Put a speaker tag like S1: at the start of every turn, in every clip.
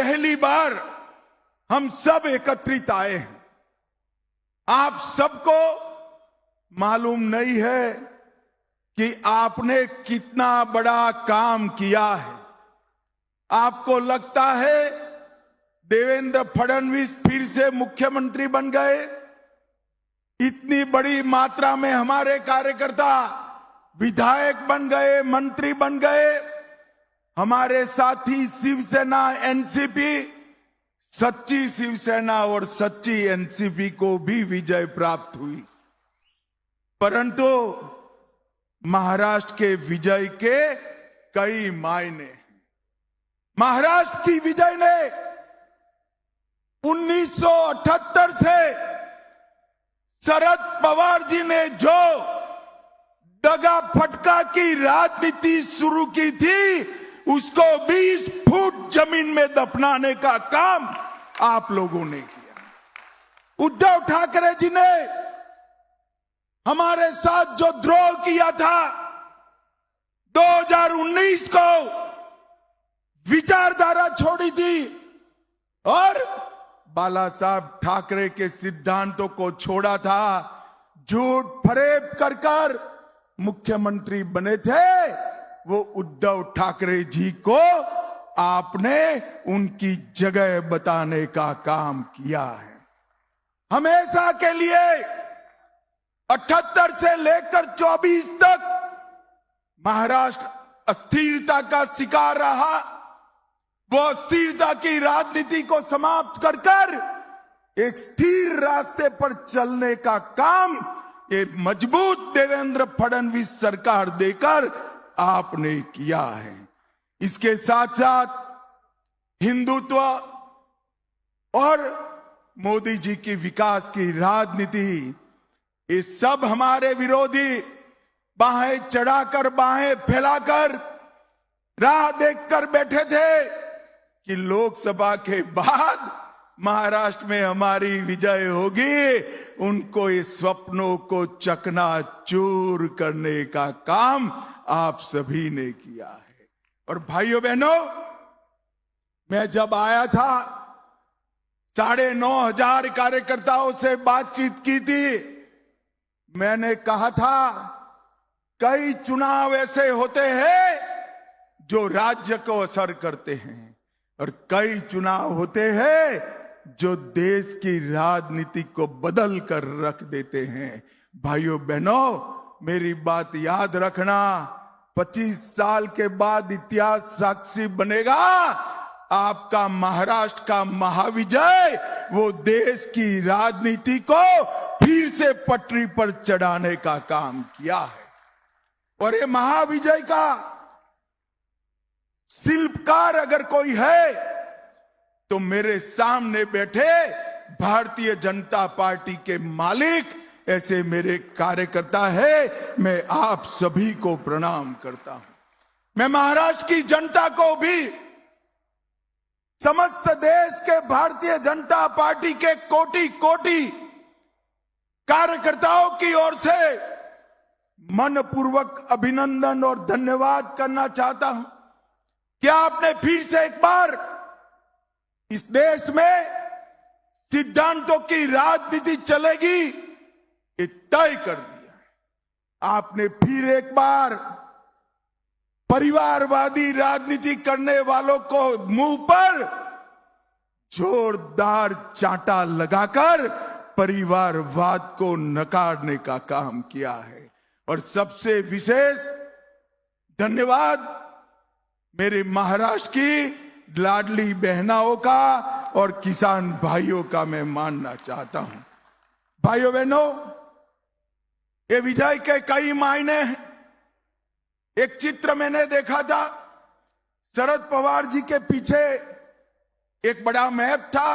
S1: पहली बार हम सब एकत्रित आए हैं। आप सबको मालूम नहीं है कि आपने कितना बड़ा काम किया है। आपको लगता है देवेंद्र फडणवीस फिर से मुख्यमंत्री बन गए। इतनी बड़ी मात्रा में हमारे कार्यकर्ता विधायक बन गए, मंत्री बन गए। हमारे साथी शिवसेना, एनसीपी, सच्ची शिवसेना और सच्ची एनसीपी को भी विजय प्राप्त हुई, परंतु महाराष्ट्र के विजय के कई मायने। महाराष्ट्र की विजय ने 1978 से शरद पवार जी ने जो दगा फटका की राजनीति शुरू की थी, उसको 20 फुट जमीन में दफनाने का काम आप लोगों ने किया। उद्धव ठाकरे जी ने हमारे साथ जो द्रोह किया था, 2019 को विचारधारा छोड़ी थी और बाला साहब ठाकरे के सिद्धांतों को छोड़ा था। झूठ फरेब कर कर मुख्यमंत्री बने थे। वो उद्धव ठाकरे जी को आपने उनकी जगह बताने का काम किया है। हमेशा के लिए 78 से लेकर 24 तक महाराष्ट्र अस्थिरता का शिकार रहा। वो अस्थिरता की राजनीति को समाप्त कर कर एक स्थिर रास्ते पर चलने का काम ये मजबूत देवेंद्र फडणवीस सरकार देकर आपने किया है। इसके साथ साथ हिंदुत्व और मोदी जी की विकास की राजनीति, ये सब हमारे विरोधी बाहें चढ़ाकर, बाहें फैलाकर राह देखकर बैठे थे कि लोकसभा के बाद महाराष्ट्र में हमारी विजय होगी। उनको इस स्वप्नों को चकनाचूर करने का काम आप सभी ने किया है। और भाइयों बहनों, मैं जब आया था 9,500 कार्यकर्ताओं से बातचीत की थी। मैंने कहा था कई चुनाव ऐसे होते हैं जो राज्य को असर करते हैं और कई चुनाव होते हैं जो देश की राजनीति को बदल कर रख देते हैं। भाइयों बहनों, मेरी बात याद रखना, 25 साल के बाद इतिहास साक्षी बनेगा। आपका महाराष्ट्र का महाविजय वो देश की राजनीति को फिर से पटरी पर चढ़ाने का काम किया है। और ये महाविजय का शिल्पकार अगर कोई है तो मेरे सामने बैठे भारतीय जनता पार्टी के मालिक ऐसे मेरे कार्यकर्ता है। मैं आप सभी को प्रणाम करता हूं। मैं महाराष्ट्र की जनता को भी, समस्त देश के भारतीय जनता पार्टी के कोटि कोटि कार्यकर्ताओं की ओर से मनपूर्वक अभिनंदन और धन्यवाद करना चाहता हूं कि आपने फिर से एक बार इस देश में सिद्धांतों की राजनीति चलेगी ये तय कर दिया है। आपने फिर एक बार परिवारवादी राजनीति करने वालों को मुंह पर जोरदार चांटा लगाकर परिवारवाद को नकारने का काम किया है। और सबसे विशेष धन्यवाद मेरे महाराष्ट्र की लाडली बहनाओं का और किसान भाइयों का मैं मानना चाहता हूं। भाइयों बहनों, ये विजय के कई मायने हैं। एक चित्र मैंने देखा था, शरद पवार जी के पीछे एक बड़ा मैप था।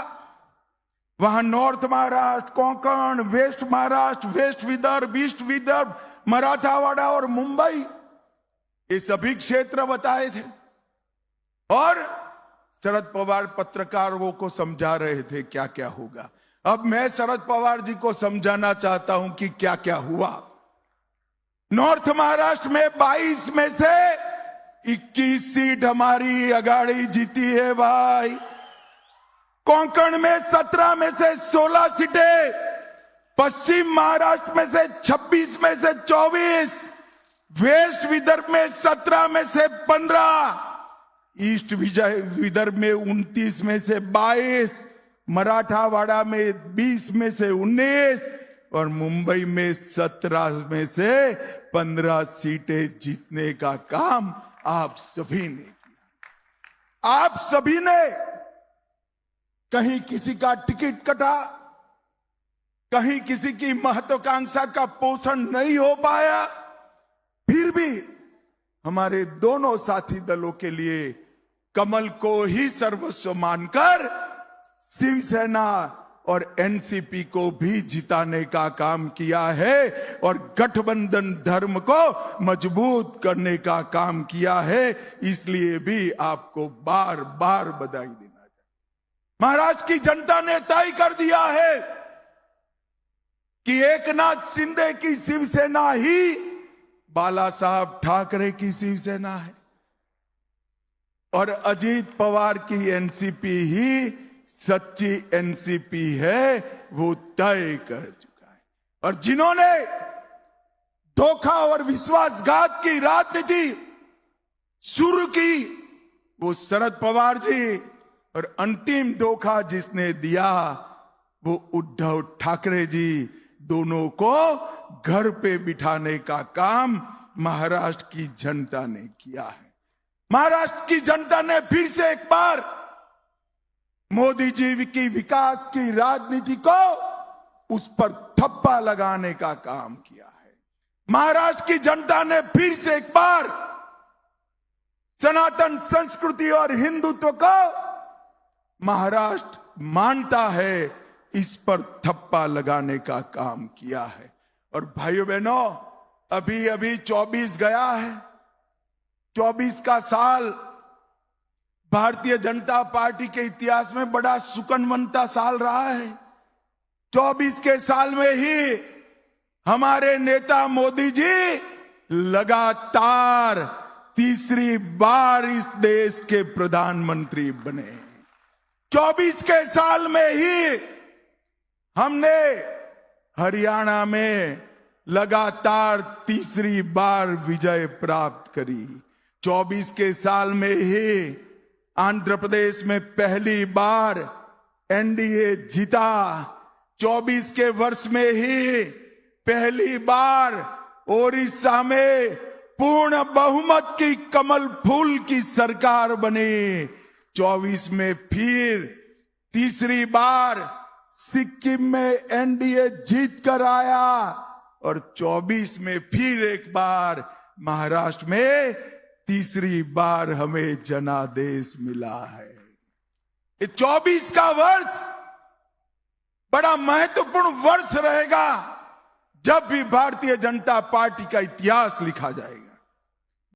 S1: वहां north Maharashtra, Konkan, west Maharashtra, west Vidarbha, east Vidarbha, Marathwada और मुंबई, ये सभी क्षेत्र बताए थे। और शरद पवार पत्रकारों को समझा रहे थे क्या क्या होगा। अब मैं शरद पवार जी को समझाना चाहता हूं कि क्या क्या हुआ। नॉर्थ महाराष्ट्र में 22 में से 21 सीट हमारी अगाड़ी जीती है भाई। कोंकण में 17 में से 16 सीटें, पश्चिम महाराष्ट्र में से 26 में से 24, वेस्ट विदर्भ में 17 में से 15, ईस्ट विदर्भ में 29 में से 22, मराठावाड़ा में 20 में से 19 और मुंबई में 17 में से 15 सीटें जीतने का काम आप सभी ने किया। आप सभी ने, कहीं किसी का टिकट कटा, कहीं किसी की महत्वाकांक्षा का पोषण नहीं हो पाया, फिर भी हमारे दोनों साथी दलों के लिए कमल को ही सर्वस्व मानकर शिवसेना और एनसीपी को भी जिताने का काम किया है और गठबंधन धर्म को मजबूत करने का काम किया है। इसलिए भी आपको बार बार बधाई देना चाहिए। महाराष्ट्र की जनता ने तय कर दिया है कि एकनाथ शिंदे की शिवसेना ही बाला साहब ठाकरे की शिवसेना है और अजीत पवार की एनसीपी ही सच्ची एनसीपी है, वो तय कर चुका है। और जिन्होंने धोखा और विश्वासघात की राजनीति शुरू की वो शरद पवार जी, और अंतिम धोखा जिसने दिया वो उद्धव ठाकरे जी। दोनों को घर पे बिठाने का काम महाराष्ट्र की जनता ने किया है। महाराष्ट्र की जनता ने फिर से एक बार मोदी जी की विकास की राजनीति को उस पर थप्पा लगाने का काम किया है। महाराष्ट्र की जनता ने फिर से एक बार सनातन संस्कृति और हिंदुत्व को महाराष्ट्र मानता है, इस पर थप्पा लगाने का काम किया है। और भाइयों बहनों, अभी अभी 24 गया है। 24 का साल भारतीय जनता पार्टी के इतिहास में बड़ा सुकनवंता साल रहा है। 24 के साल में ही हमारे नेता मोदी जी लगातार तीसरी बार इस देश के प्रधानमंत्री बने। 24 के साल में ही हमने हरियाणा में लगातार तीसरी बार विजय प्राप्त करी। 24 के साल में ही आंध्र प्रदेश में पहली बार एनडीए जीता। 24 के वर्ष में ही पहली बार ओडिशा में पूर्ण बहुमत की कमल फूल की सरकार बनी। 24 में फिर तीसरी बार सिक्किम में एनडीए जीत कर आया और 24 में फिर एक बार महाराष्ट्र में तीसरी बार हमें जनादेश मिला है। ये 24 का वर्ष बड़ा महत्वपूर्ण वर्ष रहेगा जब भी भारतीय जनता पार्टी का इतिहास लिखा जाएगा।